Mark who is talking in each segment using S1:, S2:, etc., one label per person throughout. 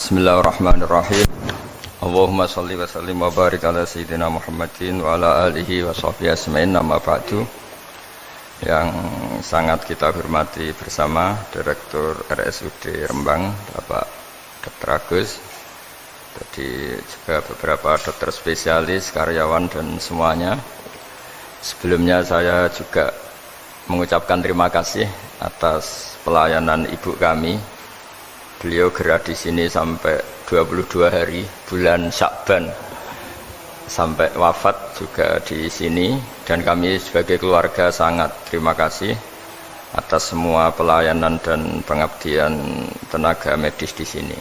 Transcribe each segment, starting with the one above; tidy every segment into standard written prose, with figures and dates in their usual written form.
S1: Bismillahirrahmanirrahim. Allahumma sholli wa sallim wa barik ala sayyidina Muhammadin wa ala alihi wa sahbihi asma'in, amma ba'du. Yang sangat kita hormati bersama Direktur RSUD Rembang, Bapak Dr. Agus, tadi juga beberapa dokter spesialis, karyawan dan semuanya. Sebelumnya saya juga mengucapkan terima kasih atas pelayanan ibu kami. Beliau gerak di sini sampai 22 hari bulan Syakban sampai wafat juga di sini, dan kami sebagai keluarga sangat terima kasih atas semua pelayanan dan pengabdian tenaga medis di sini.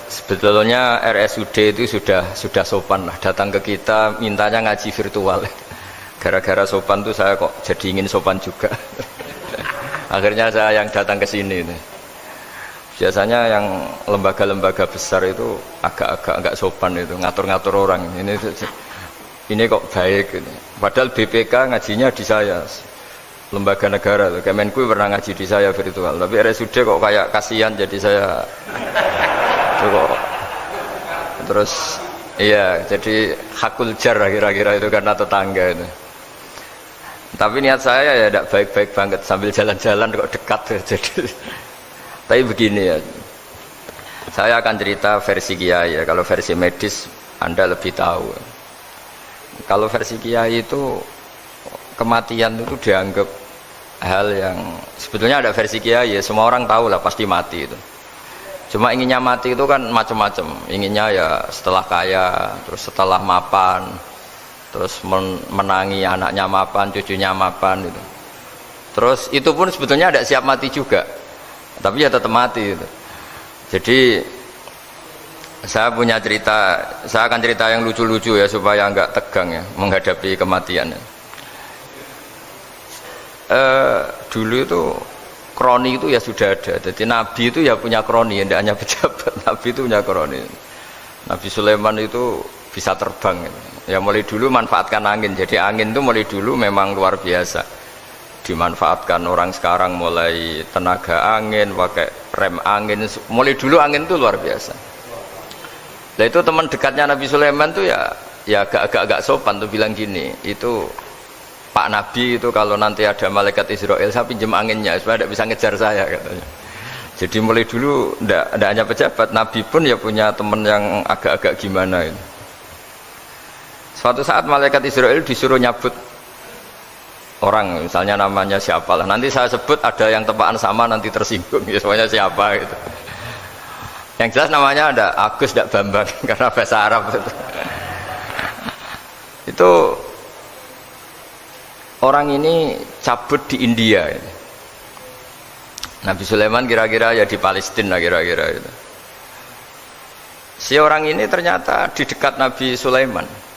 S1: Sebetulnya RSUD itu sudah sopan lah, datang ke kita mintanya ngaji virtual. Gara-gara sopan tuh saya kok jadi ingin sopan juga. Akhirnya saya yang datang ke sini. Biasanya yang lembaga-lembaga besar itu agak-agak enggak sopan itu, ngatur-ngatur orang. Ini kok baik. Padahal BPK ngajinya di saya, lembaga negara. Kemenku pernah ngaji di saya virtual. Tapi RSUD kok kayak kasihan, jadi saya terus iya, jadi hakul jar kira-kira itu karena tetangga itu. Tapi niat saya ya tidak baik-baik banget, sambil jalan-jalan kok dekat jadi. Tapi begini ya, saya akan cerita versi kiai ya. Kalau versi medis Anda lebih tahu. Kalau versi kiai itu kematian itu dianggap hal yang sebetulnya ada versi kiai ya, semua orang tahu lah pasti mati itu. Cuma inginnya mati itu kan macam-macam. Inginnya ya setelah kaya, terus setelah mapan, terus menangi anaknya mapan, cucunya mapan itu. Terus itu pun sebetulnya tidak siap mati juga, tapi ya tetap mati itu. Jadi saya punya cerita, saya akan cerita yang lucu-lucu ya supaya enggak tegang ya menghadapi kematian. Dulu itu kroni itu ya sudah ada. Jadi Nabi itu ya punya kroni, tidak hanya pejabat. Nabi itu punya kroni. Nabi Sulaiman itu bisa terbang ya, mulai dulu manfaatkan angin. Jadi angin itu mulai dulu memang luar biasa dimanfaatkan. Orang sekarang mulai tenaga angin, pakai rem angin, mulai dulu angin itu luar biasa. Nah itu teman dekatnya Nabi Sulaiman tuh ya agak sopan tuh bilang gini, itu Pak Nabi itu kalau nanti ada malaikat Israel saya pinjam anginnya supaya tidak bisa ngejar saya katanya. Jadi mulai dulu tidak hanya pejabat, Nabi pun ya punya teman yang agak-agak gimana itu. Suatu saat malaikat Israel disuruh nyabut orang, misalnya namanya siapalah, nanti saya sebut ada yang tepaan sama nanti tersinggung ya, semuanya siapa gitu. Yang jelas namanya ada Agus tidak Bambang karena bahasa Arab itu orang ini cabut di India gitu. Nabi Sulaiman kira-kira ya di Palestina kira-kira itu. Si orang ini ternyata di dekat Nabi Sulaiman.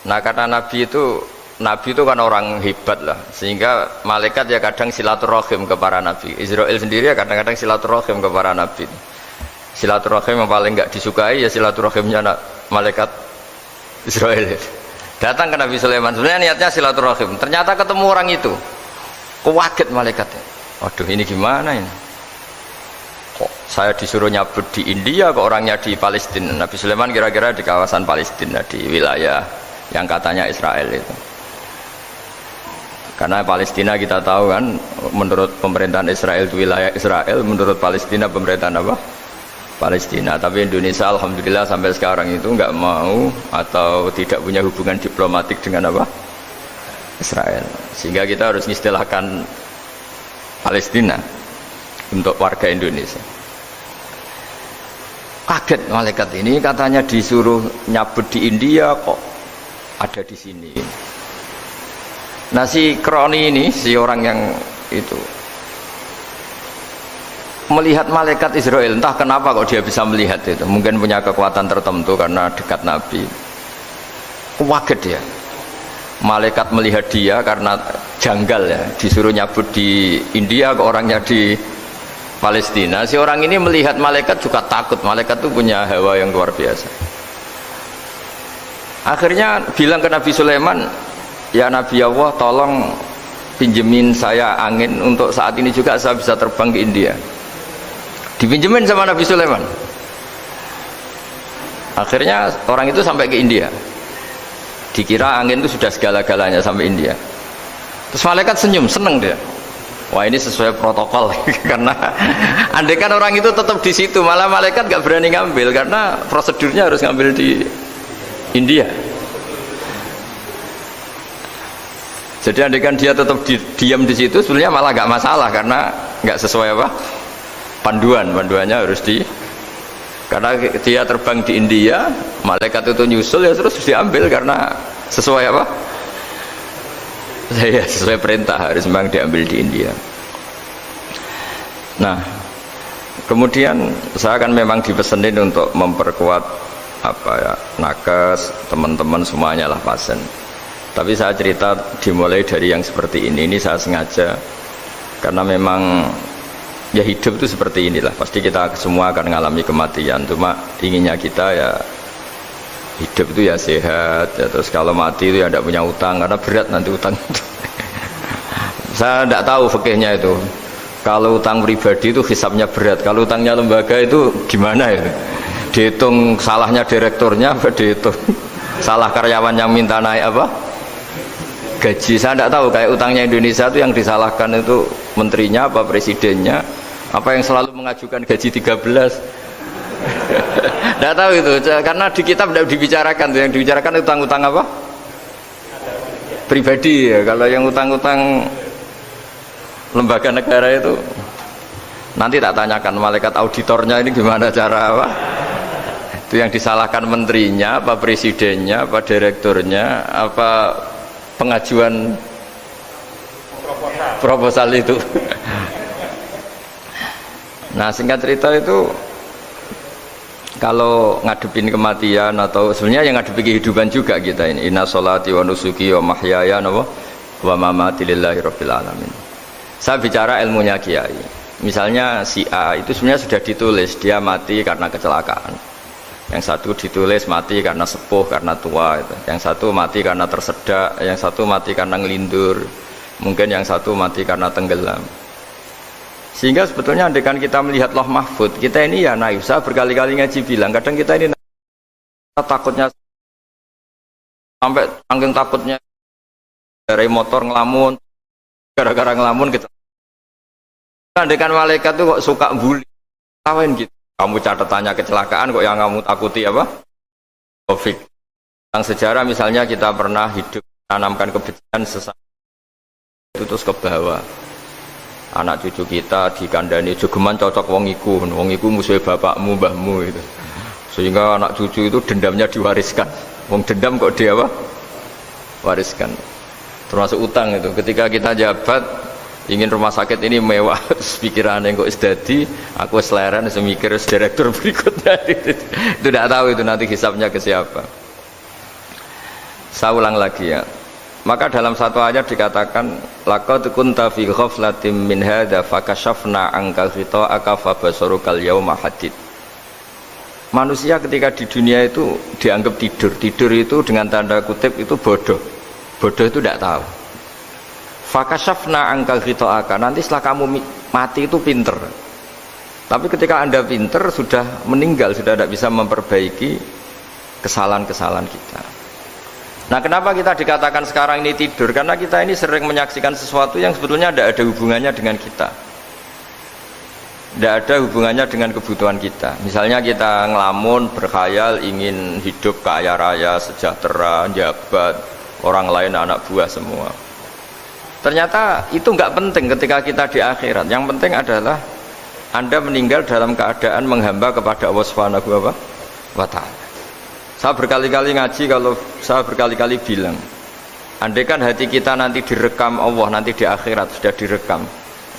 S1: Nah karena Nabi itu kan orang hebat lah, sehingga malaikat ya kadang silaturahim ke para nabi. Israel sendiri ya kadang-kadang silaturahim ke para nabi. Silaturahim yang paling enggak disukai ya silaturahimnya malaikat Israel. Datang ke Nabi Sulaiman, sebenarnya niatnya silaturahim. Ternyata ketemu orang itu, kaget malaikatnya. Waduh ini gimana ini? Kok saya disuruh nyabut di India, kok orangnya di Palestina? Nabi Sulaiman kira-kira di kawasan Palestina, di wilayah yang katanya Israel itu. Karena Palestina kita tahu kan, menurut pemerintahan Israel itu wilayah Israel, menurut Palestina pemerintahan apa? Palestina. Tapi Indonesia alhamdulillah sampai sekarang itu nggak mau atau tidak punya hubungan diplomatik dengan apa? Israel. Sehingga kita harus mengistilahkan Palestina untuk warga Indonesia. Kaget malaikat ini, katanya disuruh nyabut di India kok ada di sini. Nah si kroni ini, si orang yang itu melihat malaikat Israel, entah kenapa kok dia bisa melihat itu, mungkin punya kekuatan tertentu karena dekat Nabi. Kaget dia, malaikat melihat dia karena janggal ya, disuruh nyabut di India kok orangnya di Palestina. Si orang ini melihat malaikat juga takut, malaikat itu punya hawa yang luar biasa. Akhirnya bilang ke Nabi Sulaiman, ya Nabi Allah tolong pinjemin saya angin untuk saat ini juga saya bisa terbang ke India. Dipinjemin sama Nabi Sulaiman. Akhirnya orang itu sampai ke India. Dikira angin itu sudah segala-galanya sampai India. Terus malaikat senyum, seneng dia. Wah ini sesuai protokol karena andai kan orang itu tetap di situ, malah malaikat gak berani ngambil karena prosedurnya harus ngambil di India. Jadi andai kan dia tetap diam di situ, sebenarnya malah gak masalah karena gak sesuai apa panduannya harus karena dia terbang di India, malaikat itu nyusul ya terus diambil karena sesuai apa? Saya sesuai perintah harus memang diambil di India. Nah, kemudian saya akan memang dipesenin untuk memperkuat apa ya nakes teman-teman semuanya lah pasien. Tapi saya cerita dimulai dari yang seperti ini saya sengaja karena memang ya hidup itu seperti inilah. Pasti kita semua akan mengalami kematian. Cuma inginnya kita ya hidup itu ya sehat ya, terus kalau mati itu ya tidak punya utang karena berat nanti utang itu. Saya tidak tahu fikihnya itu kalau utang pribadi itu hisabnya berat, kalau utangnya lembaga itu gimana itu dihitung salahnya direkturnya apa dihitung salah karyawan yang minta naik apa gaji. Saya tidak tahu kayak utangnya Indonesia itu yang disalahkan itu menterinya apa presidennya apa yang selalu mengajukan gaji 13. Tidak tahu itu karena di kitab tidak dibicarakan, yang dibicarakan utang-utang apa pribadi ya. Kalau yang utang-utang lembaga negara itu nanti tak tanyakan malaikat auditornya ini gimana cara apa itu yang disalahkan menterinya apa presidennya apa direkturnya apa pengajuan proposal itu. Nah singkat cerita itu kalau ngadepin kematian atau sebenarnya yang ngadepi kehidupan juga kita ini inna sholati wa nusuki wa mahyaya wa mamati lillahi rabbil alamin. Saya bicara ilmunya kiai. Misalnya si A itu sebenarnya sudah ditulis dia mati karena kecelakaan. Yang satu ditulis mati karena sepuh, karena tua itu. Yang satu mati karena tersedak, yang satu mati karena ngelindur. Mungkin yang satu mati karena tenggelam. Sehingga sebetulnya andaikan kita melihat Lauh Mahfud, kita ini ya naif. Saya berkali-kali ngaji bilang, kadang kita ini takutnya sampai angking takutnya dari motor ngelamun, gara-gara ngelamun kita. Andaikan malaikat tuh kok suka bully, tawain gitu. Kamu catatannya kecelakaan kok yang kamu takuti apa? Taufik. Yang sejarah misalnya kita pernah hidup menanamkan kebencian sesama itu terus ke bawah. Anak cucu kita dikandani jogeman cocok wong iku musuh bapakmu mbahmu itu. Sehingga anak cucu itu dendamnya diwariskan. Wong dendam kok dia apa? Wariskan. Termasuk utang itu. Ketika kita jabat ingin rumah sakit ini mewah, pikirannya kok isdadi, aku seleren semikir direktur berikutnya. Itu tidak tahu itu nanti hisapnya ke siapa. Saya ulang lagi ya. Maka dalam satu ayat dikatakan laqad kunta fi ghaflatin min hadza fakashafna anka ghita'aka fabasarukal yauma hadid. Manusia ketika di dunia itu dianggap tidur. Tidur itu dengan tanda kutip itu bodoh. Bodoh itu tidak tahu. Fakashafna anka ghita'aka. Nanti setelah kamu mati itu pinter. Tapi ketika Anda pinter sudah meninggal, sudah tidak bisa memperbaiki kesalahan-kesalahan kita. Nah kenapa kita dikatakan sekarang ini tidur? Karena kita ini sering menyaksikan sesuatu yang sebetulnya tidak ada hubungannya dengan kita, tidak ada hubungannya dengan kebutuhan kita. Misalnya kita ngelamun, berkhayal, ingin hidup kaya raya, sejahtera, jabat, orang lain anak buah semua. Ternyata itu nggak penting ketika kita di akhirat. Yang penting adalah Anda meninggal dalam keadaan menghamba kepada Allah Subhanahu wa Ta'ala. Saya berkali-kali ngaji, kalau saya berkali-kali bilang andaikan hati kita nanti direkam Allah, nanti di akhirat sudah direkam,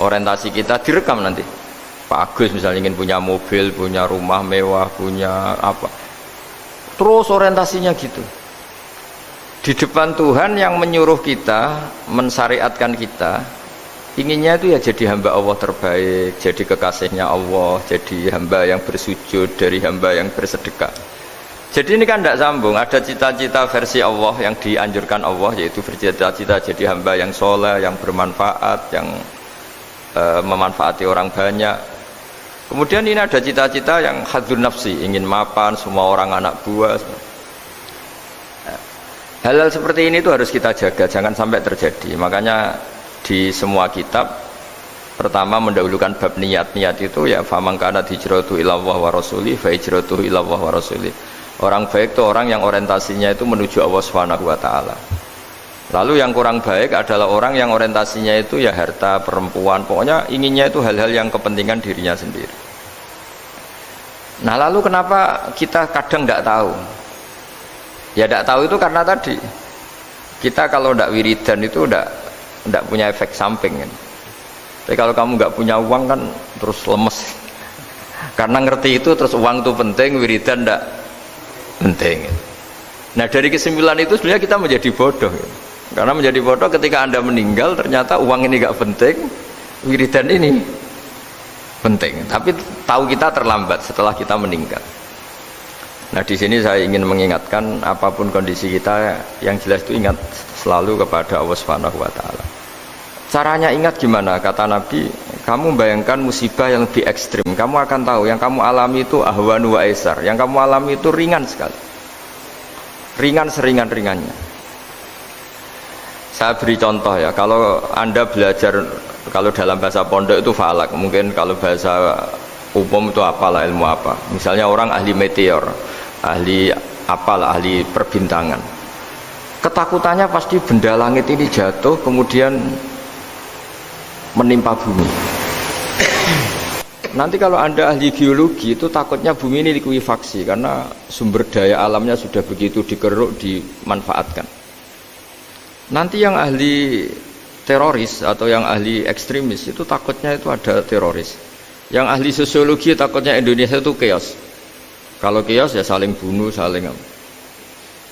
S1: orientasi kita direkam nanti. Pak Agus misalnya ingin punya mobil, punya rumah mewah, punya apa, terus orientasinya gitu. Di depan Tuhan yang menyuruh kita, mensyariatkan kita, inginnya itu ya jadi hamba Allah terbaik, jadi kekasihnya Allah, jadi hamba yang bersujud, dari hamba yang bersedekah. Jadi ini kan tidak sambung. Ada cita-cita versi Allah yang dianjurkan Allah, yaitu bercita-cita jadi hamba yang soleh, yang bermanfaat, yang memanfaati orang banyak. Kemudian ini ada cita-cita yang hadzun nafsi, ingin mapan semua orang anak buah. Hal-hal seperti ini itu harus kita jaga, jangan sampai terjadi. Makanya di semua kitab pertama mendahulukan bab niat. Niat itu ya faman kana hijratuhu ilallah wa rasuli fa hijratuhu ilallah wa rasuli. Orang baik itu orang yang orientasinya itu menuju Allah Subhanahu wa taala. Lalu yang kurang baik adalah orang yang orientasinya itu ya harta, perempuan, pokoknya inginnya itu hal-hal yang kepentingan dirinya sendiri. Nah, lalu kenapa kita kadang tidak tahu? Ya tidak tahu itu karena tadi kita kalau tidak wiridan itu tidak punya efek samping kan. Tapi kalau kamu nggak punya uang kan terus lemes. Karena ngerti itu terus uang itu penting, wiridan tidak penting. Nah dari kesimpulan itu sebenarnya kita menjadi bodoh. Karena menjadi bodoh ketika Anda meninggal ternyata uang ini nggak penting, wiridan ini penting. Tapi tahu kita terlambat setelah kita meninggal. Nah di sini saya ingin mengingatkan apapun kondisi kita yang jelas itu ingat selalu kepada Allah Subhanahu wa taala. Caranya ingat gimana? Kata Nabi, kamu bayangkan musibah yang lebih ekstrim, kamu akan tahu yang kamu alami itu ahwanu wa aisar, yang kamu alami itu ringan sekali, ringan seringan-ringannya. Saya beri contoh ya, kalau Anda belajar, kalau dalam bahasa pondok itu falak, mungkin kalau bahasa umum itu apalah, ilmu apa, misalnya orang ahli meteor, ahli apalah, ahli perbintangan, ketakutannya pasti benda langit ini jatuh kemudian menimpa bumi. Nanti kalau Anda ahli geologi itu takutnya bumi ini likuifaksi karena sumber daya alamnya sudah begitu dikeruk, dimanfaatkan. Nanti yang ahli teroris atau yang ahli ekstremis itu takutnya itu ada teroris. Yang ahli sosiologi takutnya Indonesia itu chaos. Kalau chaos ya saling bunuh, saling.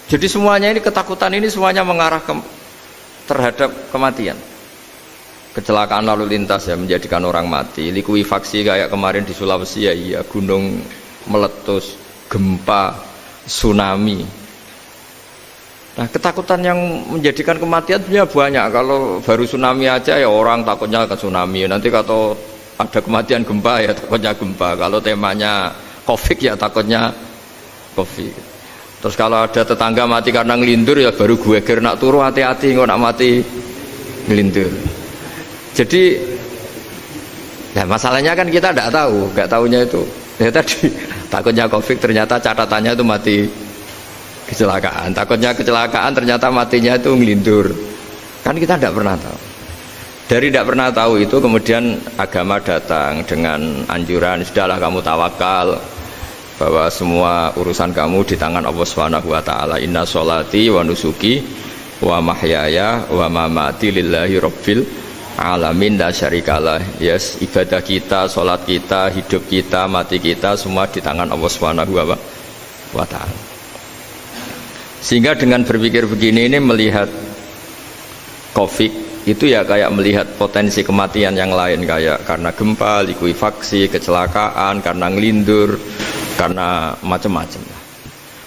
S1: Jadi semuanya ini ketakutan ini semuanya mengarah terhadap kematian. Kecelakaan lalu lintas ya menjadikan orang mati, likuifaksi kayak kemarin di Sulawesi ya iya, gunung meletus, gempa, tsunami. Nah ketakutan yang menjadikan kematian sebenarnya banyak. Kalau baru tsunami aja ya orang takutnya ke tsunami, nanti kalau ada kematian gempa ya takutnya gempa, kalau temanya COVID ya takutnya COVID. Terus kalau ada tetangga mati karena ngelindur ya baru gue nak turu hati-hati nggak nak mati ngelindur. Jadi ya masalahnya kan kita tidak tahu, nggak tahunya itu ya tadi takutnya COVID ternyata catatannya itu mati kecelakaan, takutnya kecelakaan ternyata matinya itu ngelindur, kan kita tidak pernah tahu. Dari tidak pernah tahu itu kemudian agama datang dengan anjuran sudahlah kamu tawakal bahwa semua urusan kamu di tangan Allah Subhanahu wa taala. Inna sholati wa nusuki wa mahyaya wa mamati lillahi rabbil alamin la syarikalah. Yes, ibadah kita, sholat kita, hidup kita, mati kita semua di tangan Allah Subhanahu wa taala. Sehingga dengan berpikir begini ini melihat COVID itu ya kayak melihat potensi kematian yang lain, kayak karena gempa, likuifaksi, kecelakaan, karena ngelindur, karena macam-macam.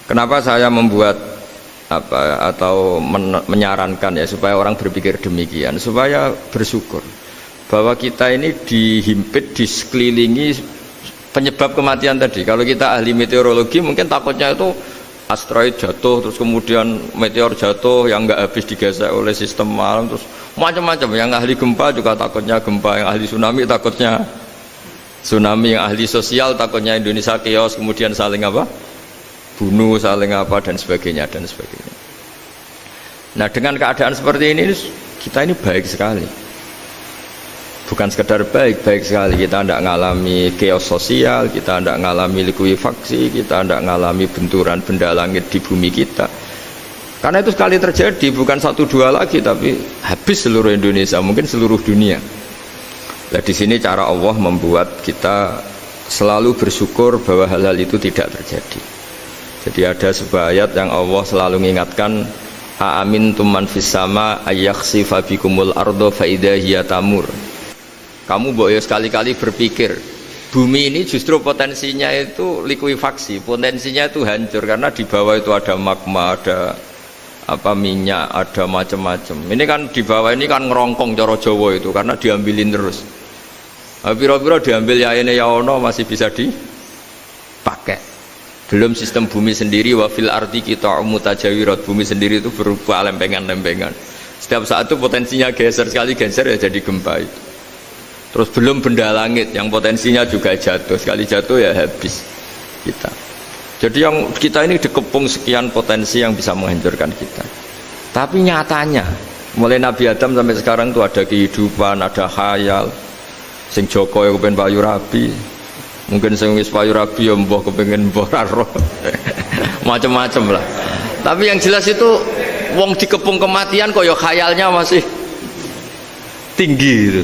S1: Kenapa saya membuat atau menyarankan ya supaya orang berpikir demikian, supaya bersyukur bahwa kita ini dihimpit, disekelilingi penyebab kematian tadi. Kalau kita ahli meteorologi mungkin takutnya itu asteroid jatuh, terus kemudian meteor jatuh yang nggak habis digesek oleh sistem alam, terus macam-macam. Yang ahli gempa juga takutnya gempa, yang ahli tsunami takutnya tsunami, yang ahli sosial takutnya Indonesia chaos, kemudian saling apa? Bunuh, saling apa dan sebagainya dan sebagainya. Nah dengan keadaan seperti ini kita ini baik sekali, bukan sekedar baik sekali. Kita tidak mengalami chaos sosial, kita tidak mengalami likuifaksi, kita tidak mengalami benturan benda langit di bumi kita. Karena itu sekali terjadi bukan 1-2 lagi, tapi habis seluruh Indonesia, mungkin seluruh dunia. Nah di sini cara Allah membuat kita selalu bersyukur bahwa hal-hal itu tidak terjadi. Jadi ada sebuah ayat yang Allah selalu mengingatkan, aamintum man fis sama ayakhsifa bikumul ardo fa idza hiya tamur. Kamu boleh sekali-kali berpikir Bumi ini justru potensinya itu likuifaksi, potensinya itu hancur karena di bawah itu ada magma, ada apa minyak, ada macam-macam. Ini kan di bawah ini kan ngerongkong cara Jawa itu karena diambilin terus. Piro-piro diambil ya ini ya ono masih bisa dipakai. Belum sistem bumi sendiri wafil arti kita mutajawirat, bumi sendiri itu berupa lempengan-lempengan. Setiap saat itu potensinya geser, sekali geser ya jadi gempa itu. Terus belum benda langit yang potensinya juga jatuh, sekali jatuh ya habis kita. Jadi yang kita ini dikepung sekian potensi yang bisa menghancurkan kita. Tapi nyatanya mulai Nabi Adam sampai sekarang tuh ada kehidupan, ada khayal. Sing Joko yang kepengen payu rabi, mungkin sing wis payu rabi ya mbah kepengen mbah roh. Macam-macam lah. Tapi yang jelas itu wong dikepung kematian kok ya khayalnya masih tinggi gitu.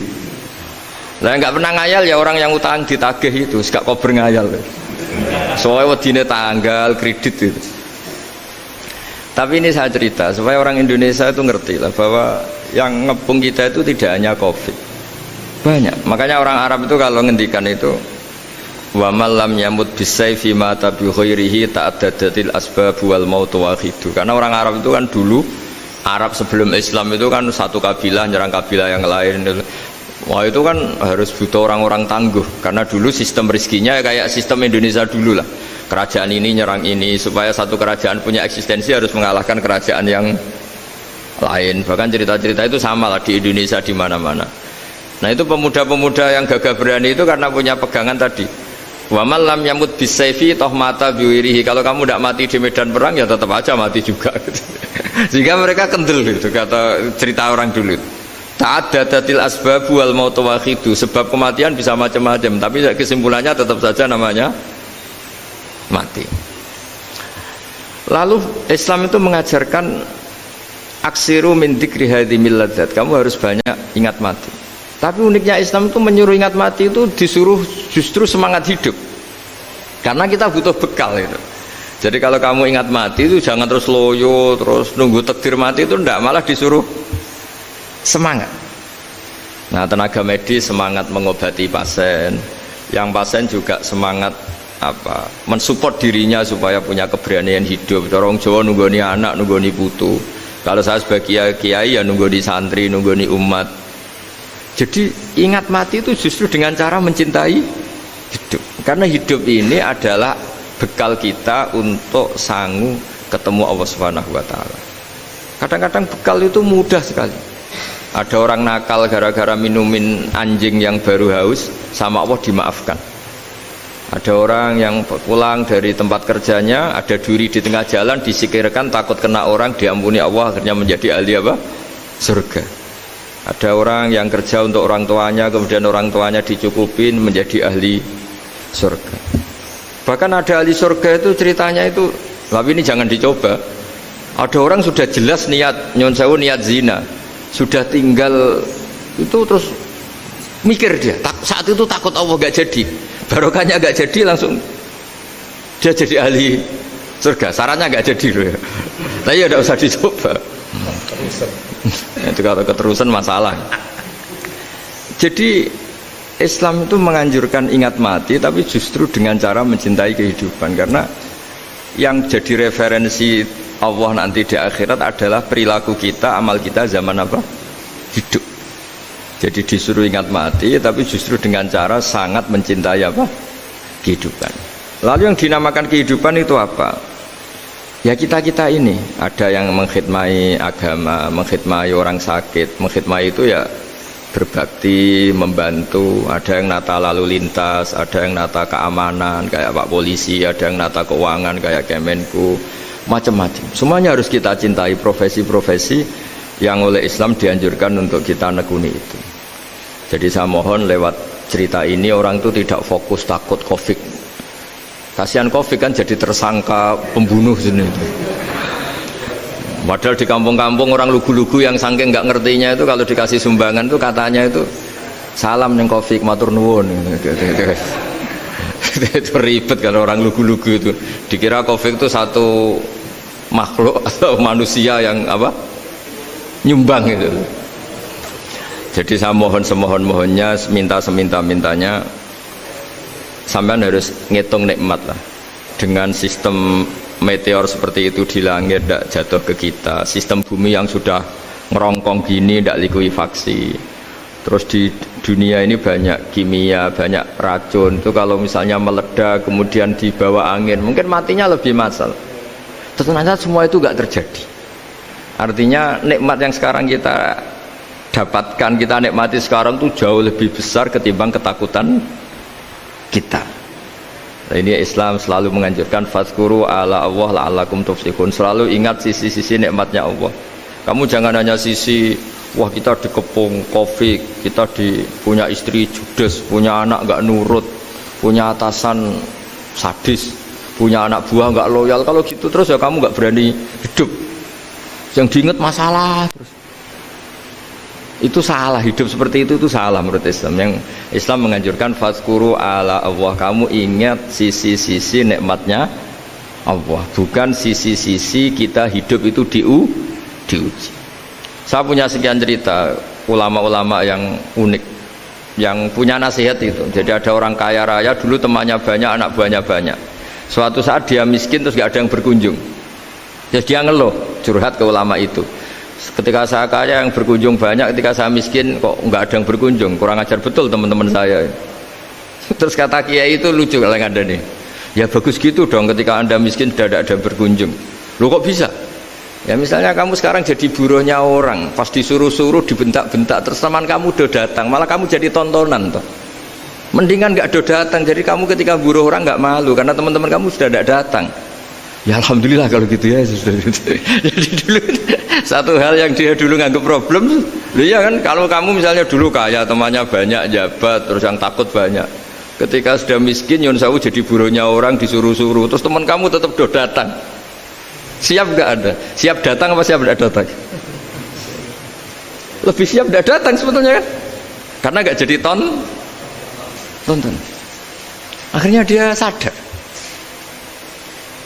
S1: Lah enggak pernah ngayal ya orang yang utang ditagih itu, gak kober ngayal. Soalnya wedine tanggal kredit itu. Tapi ini saya cerita supaya orang Indonesia itu ngerti lah bahwa yang ngepung kita itu tidak hanya Covid. Banyak. Makanya orang Arab itu kalau ngendikan itu wa man lam yamut bisayfi mata bi khairihi ta'addadatil asbab wal maut wahidu. Karena orang Arab itu kan dulu Arab sebelum Islam itu kan satu kabilah nyerang kabilah yang lain. Wah itu kan harus butuh orang-orang tangguh karena dulu sistem rezekinya kayak sistem Indonesia dulu lah. Kerajaan ini nyerang ini supaya satu kerajaan punya eksistensi harus mengalahkan kerajaan yang lain. Bahkan cerita-cerita itu sama lah di Indonesia di mana-mana. Nah itu pemuda-pemuda yang gagah berani itu karena punya pegangan tadi. Wa man lam yamut bisayfi toh mata biwirihi. Kalau kamu tidak mati di medan perang ya tetap aja mati juga. Sehingga mereka kendel gitu kata cerita orang dulu. Ta'addadatil asbab wal maut wahidu. Sebab kematian bisa macam-macam, tapi kesimpulannya tetap saja namanya mati. Lalu Islam itu mengajarkan aksiru min dzikri hadhimil ladzat. Kamu harus banyak ingat mati. Tapi uniknya Islam itu menyuruh ingat mati itu disuruh justru semangat hidup. Karena kita butuh bekal itu. Jadi kalau kamu ingat mati itu jangan terus loyo, terus nunggu takdir mati itu enggak, malah disuruh semangat. Nah, tenaga medis semangat mengobati pasien, yang pasien juga semangat apa? Mensupport dirinya supaya punya keberanian hidup. Orang Jawa nunggoni anak, nunggoni putu. Kalau saya sebagai kiai ya nunggoni santri, nunggoni umat. Jadi ingat mati itu justru dengan cara mencintai hidup. Karena hidup ini adalah bekal kita untuk sanggup ketemu Allah Subhanahu wa taala. Kadang-kadang bekal itu mudah sekali. Ada orang nakal gara-gara minumin anjing yang baru haus, sama Allah dimaafkan. Ada orang yang pulang dari tempat kerjanya, ada duri di tengah jalan, disikirkan takut kena orang, diampuni Allah, akhirnya menjadi ahli apa? Surga. Ada orang yang kerja untuk orang tuanya, kemudian orang tuanya dicukupin menjadi ahli surga. Bahkan ada ahli surga itu ceritanya itu, tapi ini jangan dicoba. Ada orang sudah jelas niat nyon sewu, niat zina, sudah tinggal itu terus mikir dia saat itu takut Allah gak jadi, barokahnya gak jadi, langsung dia jadi ahli surga. Sarannya gak jadi loh ya. Tapi ya tidak usah dicoba. Itu kalau keterusan masalah. Jadi Islam itu menganjurkan ingat mati, tapi justru dengan cara mencintai kehidupan. Karena yang jadi referensi Allah nanti di akhirat adalah perilaku kita, amal kita zaman apa? Hidup. Jadi disuruh ingat mati, tapi justru dengan cara sangat mencintai apa? Kehidupan. Lalu yang dinamakan kehidupan itu apa? Ya kita-kita ini. Ada yang mengkhidmati agama, mengkhidmati orang sakit, mengkhidmati itu ya berbakti, membantu. Ada yang nata lalu lintas, ada yang nata keamanan kayak Pak Polisi, ada yang nata keuangan kayak Kemenku, macam-macam. Semuanya harus kita cintai, profesi-profesi yang oleh Islam dianjurkan untuk kita nekuni itu. Jadi saya mohon lewat cerita ini orang itu tidak fokus takut Covid. Kasihan Covid kan jadi tersangka pembunuh sini. Padahal di kampung-kampung orang lugu-lugu yang saking nggak ngertinya itu kalau dikasih sumbangan itu katanya itu salam yang Covid matur nuwun. Itu ribet kalau orang lugu-lugu itu. Dikira Covid itu satu makhluk atau manusia yang apa? Nyumbang itu. Jadi saya mohon semohon-mohonnya, minta seminta-mintanya sampean harus ngitung nikmat lah. Dengan sistem meteor seperti itu di langit tidak jatuh ke kita, sistem bumi yang sudah ngerongkong gini tidak likuifaksi, terus di dunia ini banyak kimia, banyak racun, itu kalau misalnya meledak kemudian dibawa angin mungkin matinya lebih massal. Ternyata semua itu tidak terjadi. Artinya nikmat yang sekarang kita dapatkan, kita nikmati sekarang itu jauh lebih besar ketimbang ketakutan kita. Nah, ini Islam selalu menganjurkan fadzkuru ala Allah la'allakum tuflihun. Selalu ingat sisi-sisi nikmatnya Allah. Kamu jangan hanya sisi wah kita dikepung Covid, kita punya istri judes, punya anak nggak nurut, punya atasan sadis, punya anak buah nggak loyal. Kalau gitu terus ya kamu nggak berani hidup. Yang diingat masalah terus. Itu salah, hidup seperti itu salah menurut Islam. Yang Islam menganjurkan fadzkuru ala Allah, kamu ingat sisi-sisi nikmatnya Allah, bukan sisi-sisi kita hidup itu diuji. Saya punya sekian cerita ulama-ulama yang unik, yang punya nasihat itu. Jadi ada orang kaya raya dulu temannya banyak, anak buahnya banyak. Suatu saat dia miskin terus gak ada yang berkunjung. Jadi dia ngeluh, curhat ke ulama itu. Ketika saya kaya yang berkunjung banyak, ketika saya miskin kok nggak ada yang berkunjung, kurang ajar betul teman-teman saya. Terus kata kiai itu lucu kalau yang ada nih, ya bagus gitu dong ketika anda miskin sudah ada yang berkunjung. Loh kok bisa? Ya misalnya kamu sekarang jadi buruhnya orang, pas disuruh-suruh dibentak-bentak, terus teman kamu udah datang, malah kamu jadi tontonan toh. Mendingan nggak ada datang, jadi kamu ketika buruh orang nggak malu karena teman-teman kamu sudah tidak datang. Ya alhamdulillah kalau gitu ya. Jadi dulu satu hal yang dia dulu nganggap problem, ya kan kalau kamu misalnya dulu kaya, temannya banyak, jabat, terus yang takut banyak. Ketika sudah miskin, yon sawu jadi buruhnya orang disuruh-suruh, terus teman kamu tetap do datang. Siap nggak ada? Siap datang apa siap tidak datang? Lebih siap tidak datang sebetulnya kan? Karena nggak jadi tonton. Akhirnya dia sadar.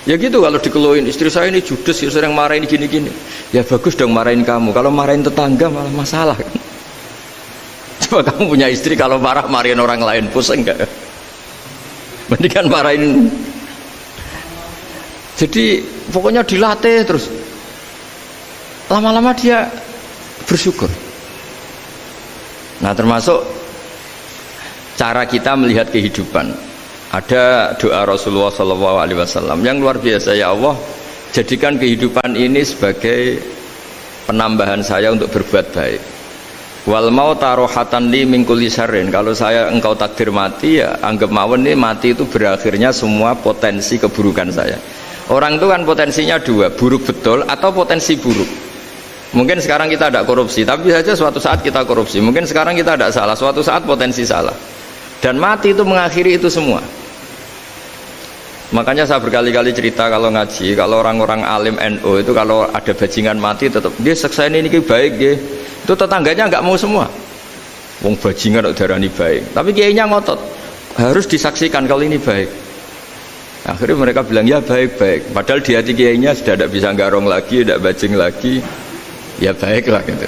S1: Ya gitu kalau dikeluhin istri saya ini judes ya sering marahin gini-gini. Ya bagus dong marahin kamu. Kalau marahin tetangga malah masalah kan. Coba kamu punya istri kalau marahin orang lain pusing enggak? Mendingan marahin. Jadi pokoknya dilatih terus. Lama-lama dia bersyukur. Nah termasuk cara kita melihat kehidupan. Ada doa Rasulullah SAW yang luar biasa. Ya Allah, jadikan kehidupan ini sebagai penambahan saya untuk berbuat baik. Wal mauta rohatan li min kulli syarrin. Kalau engkau takdir mati, ya anggap mawon ini mati itu berakhirnya semua potensi keburukan saya. Orang itu kan potensinya dua, buruk betul atau potensi buruk. Mungkin sekarang kita tidak korupsi, tapi saja suatu saat kita korupsi. Mungkin sekarang kita tidak salah, suatu saat potensi salah. Dan mati itu mengakhiri itu semua. Makanya saya berkali-kali cerita kalau ngaji, kalau orang-orang alim NU itu kalau ada bajingan mati tetap dia seksa ini baik dia. Itu tetangganya nggak mau semua. Wong bajingan kok darani baik. Tapi kiainya ngotot harus disaksikan kalau ini baik. Akhirnya mereka bilang ya baik-baik. Padahal di hati kiainya sudah tidak bisa garong lagi, tidak bajing lagi. Ya baiklah gitu.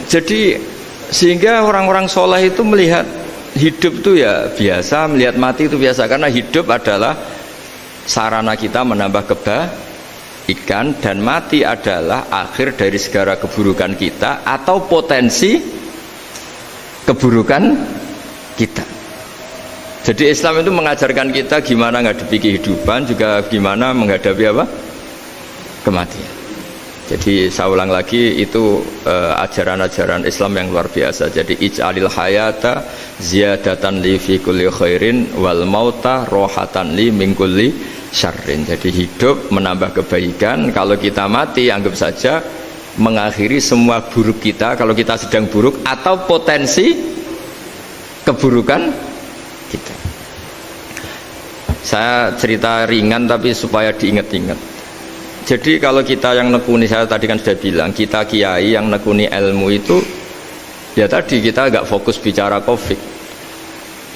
S1: Jadi sehingga orang-orang soleh itu melihat hidup itu ya biasa, melihat mati itu biasa, karena hidup adalah sarana kita menambah kebaikan dan mati adalah akhir dari segala keburukan kita atau potensi keburukan kita. Jadi Islam itu mengajarkan kita gimana menghadapi kehidupan, juga gimana menghadapi apa? Kematian. Jadi saya ulang lagi, itu ajaran-ajaran Islam yang luar biasa. Jadi ij'alil hayata ziyadatan li fi kulli khairin wal mauta rohatan li min kulli syarrin. Jadi hidup menambah kebaikan, kalau kita mati anggap saja mengakhiri semua buruk kita kalau kita sedang buruk atau potensi keburukan kita. Saya cerita ringan tapi supaya diingat-ingat. Jadi kalau kita yang nekuni, saya tadi kan sudah bilang, kita kiai yang nekuni ilmu itu ya tadi kita agak fokus bicara Covid.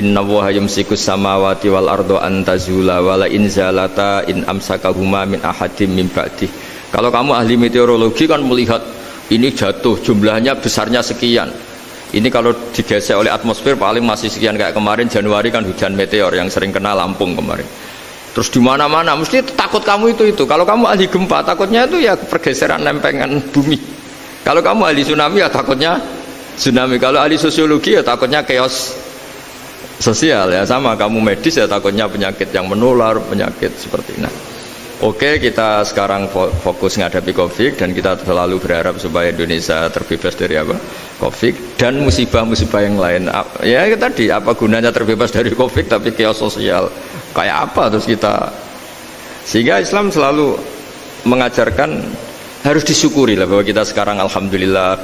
S1: Inna Allaha yumsikus samawati wal ardo an tazula wala in zalata in amsakahuma min ahadim min ba'dih. Kalau kamu ahli meteorologi kan melihat ini jatuh jumlahnya besarnya sekian, Ini kalau digesek oleh atmosfer paling masih sekian, kayak kemarin Januari kan hujan meteor yang sering kena Lampung kemarin. Terus di mana-mana mesti takut kamu itu. Kalau kamu ahli gempa takutnya itu ya pergeseran lempengan bumi. Kalau kamu ahli tsunami ya takutnya tsunami. Kalau ahli sosiologi ya takutnya chaos sosial, ya sama. Kamu medis ya takutnya penyakit yang menular, penyakit seperti ini. Oke, kita sekarang fokus menghadapi COVID dan kita selalu berharap supaya Indonesia terbebas dari apa? COVID dan musibah-musibah yang lain. Ya tadi, apa gunanya terbebas dari COVID tapi chaos sosial kayak apa terus kita? Sehingga Islam selalu mengajarkan harus disyukuri lah bahwa kita sekarang alhamdulillah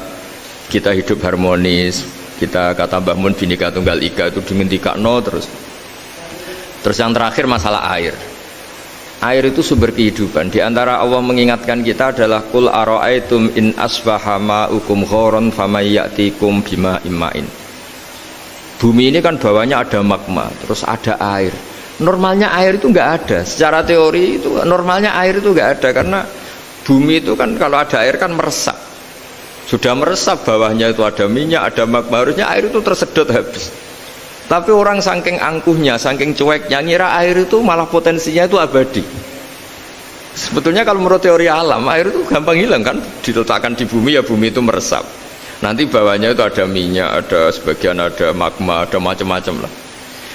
S1: kita hidup harmonis. Kita kata Mbah Mun Bhinneka Tunggal Ika itu dimentikakno terus. Terus yang terakhir masalah air. Air itu sumber kehidupan. Di antara Allah mengingatkan kita adalah Qul ara'aitum in asbaha ma'ukum ghoron famay ya'tikum bima imma'in. Bumi ini kan bawahnya ada magma, terus ada air. Normalnya air itu nggak ada. Secara teori itu normalnya air itu nggak ada karena bumi itu kan kalau ada air kan meresap. Sudah meresap bawahnya itu ada minyak, ada magma, harusnya air itu tersedot habis. Tapi orang saking angkuhnya, saking cueknya ngira air itu malah potensinya itu abadi. Sebetulnya kalau menurut teori alam, air itu gampang hilang kan, diletakkan di bumi ya bumi itu meresap. Nanti bawahnya itu ada minyak, ada sebagian ada magma, ada macam-macam lah.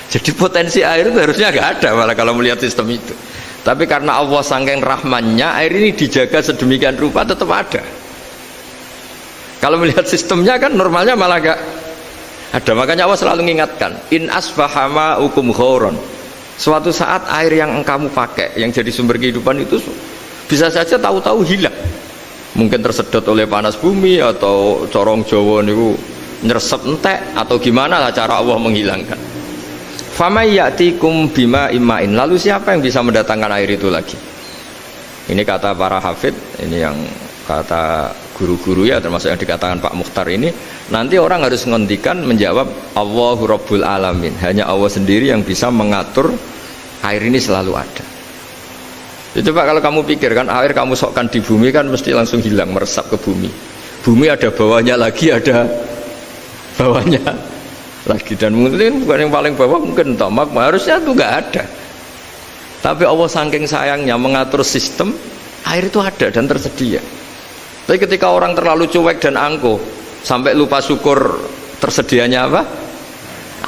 S1: Jadi potensi air itu harusnya nggak ada malah kalau melihat sistem itu. Tapi karena Allah saking rahmannya, air ini dijaga sedemikian rupa tetap ada. Kalau melihat sistemnya kan normalnya malah nggak ada. Makanya Allah selalu mengingatkan in asbaha ma'ukum ghoron. Suatu saat air yang kamu pakai yang jadi sumber kehidupan itu bisa saja tahu-tahu hilang, mungkin tersedot oleh panas bumi atau corong Jawa niku nyeresep entek atau gimana lah cara Allah menghilangkan. Famay ya'tikum bima imma'in. Lalu siapa yang bisa mendatangkan air itu lagi? Ini kata para hafidh, ini yang kata guru-guru ya, termasuk yang dikatakan Pak Mukhtar ini, nanti orang harus ngendikan menjawab Allahu Rabbul Alamin, hanya Allah sendiri yang bisa mengatur air ini selalu ada. Ya, coba kalau kamu pikir kan air kamu sokkan di bumi kan mesti langsung hilang, meresap ke bumi. Bumi ada bawahnya lagi, ada bawahnya lagi, dan mungkin bukan yang paling bawah mungkin magma, harusnya itu nggak ada. Tapi Allah saking sayangnya mengatur sistem, air itu ada dan tersedia. Tapi ketika orang terlalu cuek dan angkuh sampai lupa syukur tersedianya apa?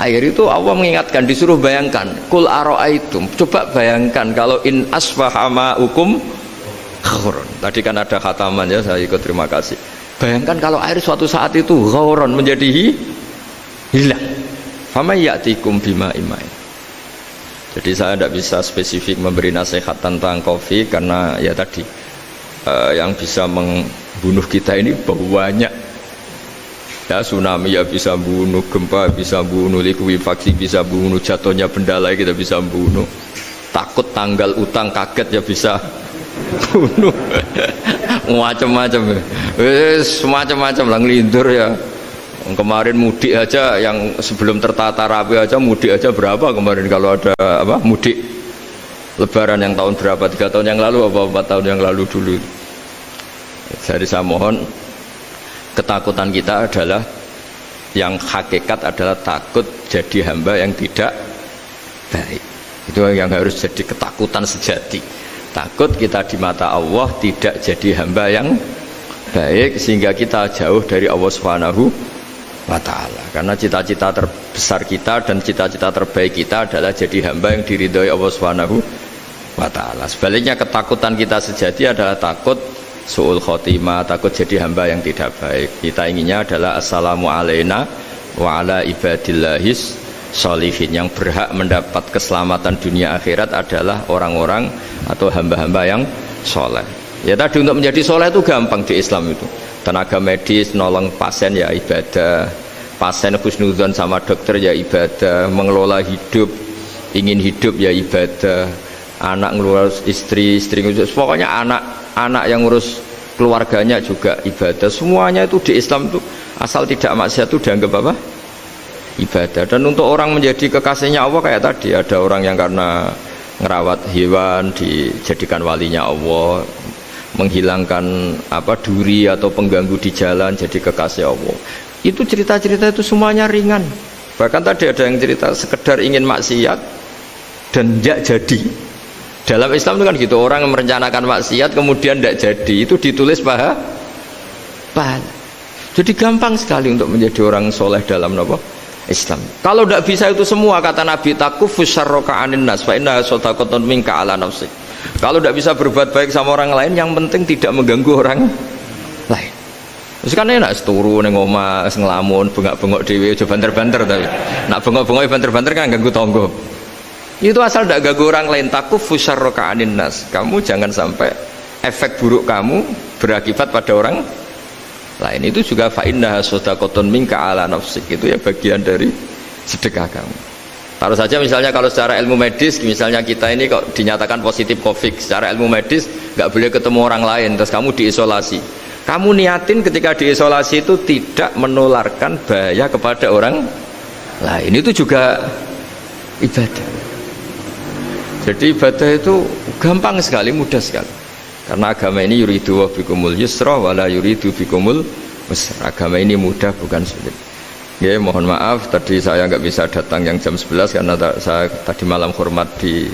S1: Air itu Allah mengingatkan, disuruh bayangkan, Qul ara'aitum, coba bayangkan kalau in asbaha ma'ukum ghoron. Tadi kan ada khataman ya, saya ikut, terima kasih. Bayangkan kalau air suatu saat itu ghoron menjadi hilang. Famay ya'tikum bima imma'in. Jadi saya tidak bisa spesifik memberi nasihat tentang COVID karena ya tadi yang bisa membunuh kita ini banyak ya, tsunami ya bisa bunuh, gempa bisa bunuh, likuifaksi bisa bunuh, jatuhnya benda lain kita bisa bunuh, takut tanggal utang kaget ya bisa bunuh macam-macam, semacam-macam lah, ngelindur ya. Kemarin mudik aja, yang sebelum tertata rapi aja mudik aja berapa kemarin, kalau ada apa mudik lebaran yang tahun berapa, 3 tahun yang lalu apa 4 tahun yang lalu dulu. Jadi saya mohon, ketakutan kita adalah yang hakikat adalah takut jadi hamba yang tidak baik. Itu yang harus jadi ketakutan sejati. Takut kita di mata Allah tidak jadi hamba yang baik sehingga kita jauh dari Allah Subhanahu wa ta'ala. Karena cita-cita terbesar kita dan cita-cita terbaik kita adalah jadi hamba yang diridhoi Allah Subhanahu wa ta'ala. Sebaliknya ketakutan kita sejati adalah takut su'ul khotimah, takut jadi hamba yang tidak baik. Kita inginnya adalah assalamu alaina wa ala ibadillahis sholihin. Yang berhak mendapat keselamatan dunia akhirat adalah orang-orang atau hamba-hamba yang soleh. Ya tadi, untuk menjadi soleh itu gampang di Islam itu. Tenaga medis nolong pasien ya ibadah, pasien husnudzon sama dokter ya ibadah, mengelola hidup, ingin hidup ya ibadah, anak ngurus istri, istri ngurus, pokoknya anak yang ngurus keluarganya juga ibadah. Semuanya itu di Islam itu asal tidak maksiat itu dianggap apa? Ibadah. Dan untuk orang menjadi kekasihnya Allah kayak tadi, ada orang yang karena ngerawat hewan dijadikan walinya Allah, menghilangkan apa duri atau pengganggu di jalan jadi kekasih Allah. Itu cerita-cerita itu semuanya ringan. Bahkan tadi ada yang cerita sekedar ingin maksiat dan tidak jadi. Dalam Islam itu kan gitu, orang yang merencanakan maksiat kemudian tidak jadi, itu ditulis pahala. Jadi gampang sekali untuk menjadi orang soleh dalam Islam. Kalau tidak bisa itu semua, kata Nabi, takufus syarroka anin nas fa inna sadaqatun minka ala nafsik. Kalau tidak bisa berbuat baik sama orang lain, yang penting tidak mengganggu orang lain. Terus kan enak seturu ning omah ngelamun bengak-bengok dhewe aja banter-banter, tapi nak bengok-bengok banter-banter kan ganggu tangga. Itu asal tidak ganggu orang lain. Takufus syarroka anin nas. Kamu jangan sampai efek buruk kamu berakibat pada orang lain. Itu juga fa innaha shadaqatun minka ala nafsik, itu ya bagian dari sedekah kamu. Taruh saja misalnya kalau secara ilmu medis, misalnya kita ini kok dinyatakan positif COVID, secara ilmu medis nggak boleh ketemu orang lain, terus kamu diisolasi. Kamu niatin ketika diisolasi itu tidak menularkan bahaya kepada orang lain, itu juga ibadah. Jadi ibadah itu gampang sekali, mudah sekali. Karena agama ini yuridu wa bikumul yusra wala yuridu bikumul usra. Agama ini mudah, bukan sulit. Ya, mohon maaf tadi saya nggak bisa datang yang jam 11 karena saya tadi malam hormat di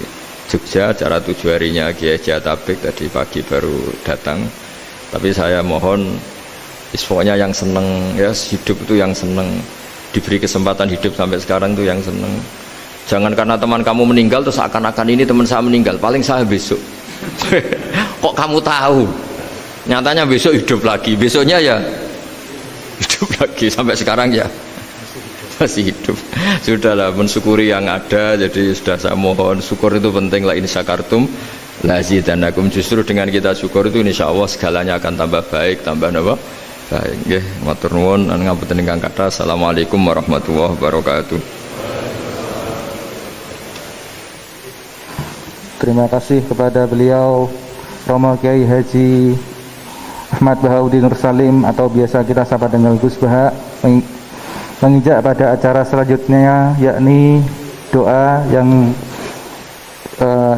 S1: Jogja, acara 7 harinya Kiai Jatabek, tadi pagi baru datang. Tapi saya mohon isfonya yang seneng, ya hidup itu yang seneng, diberi kesempatan hidup sampai sekarang itu yang seneng. Jangan karena teman kamu meninggal terus seakan-akan ini teman saya meninggal, paling saya besok. Kok kamu tahu? Nyatanya besok hidup lagi, besoknya ya hidup lagi, sampai sekarang ya masih hidup. Sudahlah, mensyukuri yang ada. Jadi sudah saya mohon, syukur itu penting. La in syakartum lazidanakum. Justru dengan kita syukur itu insya Allah segalanya akan tambah baik, tambah baik. Nggih, matur nuwun ngapunten ingkang kathah. Assalamualaikum warahmatullahi wabarakatuh.
S2: Terima kasih kepada beliau Romo Kiai Haji Ahmad Bahauddin Nur Salim, atau biasa kita sapa dengan Gus Baha. Menginjak pada acara selanjutnya, yakni doa yang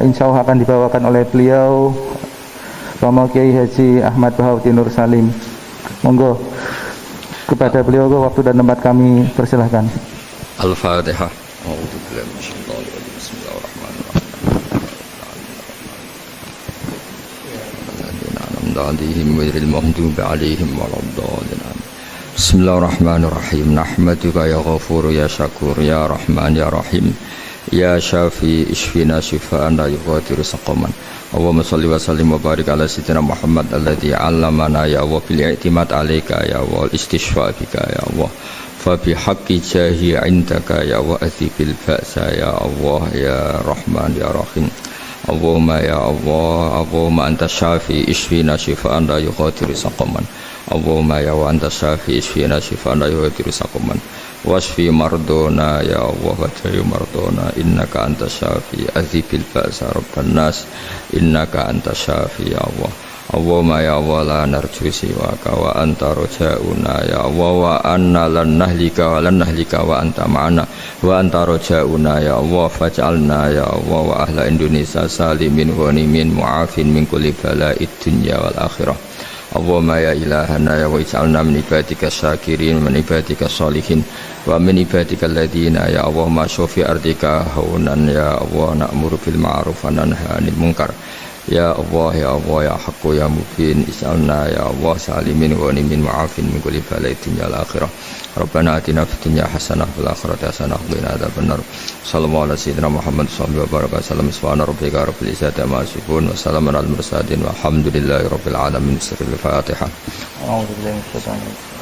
S2: insya Allah akan dibawakan oleh beliau Romo Kiai Haji Ahmad Bahauddin Nur Salim. Monggo kepada beliau waktu dan tempat kami persilahkan.
S1: Al-Fatihah. Bismillahirrahmanirrahim. Nahmaduka ya ghafur ya syakur ya rahman ya rahim ya syafi ishfina shifaan la yughadiru saqaman. Allahumma shalli wa sallim wa barik ala sayyidina Muhammad alladhi 'allamana ya wa bil i'timad 'alaika ya wa istishfa bika ya Allah. Fa bi haqqi jahi 'indaka ya wa athibil ba'sa ya Allah ya rahman ya rahim. Allahumma ya Allah, Allahumma anta syafi ishfina shifaan la yughadiru saqaman. Allahumma ya wa anta syafi ishfina shifaan la yughadiru saqaman. Wasfi mardona ya Allah wa tayu mardona, innaka anta syafi azibil ba'sa rabban nas, innaka anta syafi ya Allah. Allahumma ya Allah la narju siwaka wa anta rojauna ya Allah, wa anna lan nahlika wa anta ma'ana wa anta rojauna ya Allah, faj'alna ya Allah wa ahla Indonesia salimin ghanimin mu'afin min kulli bala'id dunya wal akhirah. Allahumma ya ilahana ya wa ij'alna min ibadika syakirin min ibadika sholihin wa min ibadika alladhina ya Allah ma syofi ardika haunan ya Allah na'muru bil ma'ruf wa nanha 'anil munkar. Ya Allah ya Allah ya haqqu ya mubin is'alna ya Allah salimin ghanimin mu'afin min kulli bala'id dunya wal akhirah. Rabbana atina fid dunya hasanah wal akhirati hasanah wa qina adzabannar. Sallallahu alaihi sayyidina Muhammad sallallahu alaihi wasallam. Subhana rabbika rabbil izzati amma yasifun wa salamun alal mursalin walhamdulillahi rabbil alamin. Sirrul Fatihah. A'udzu billahi minasyaitonir rajim.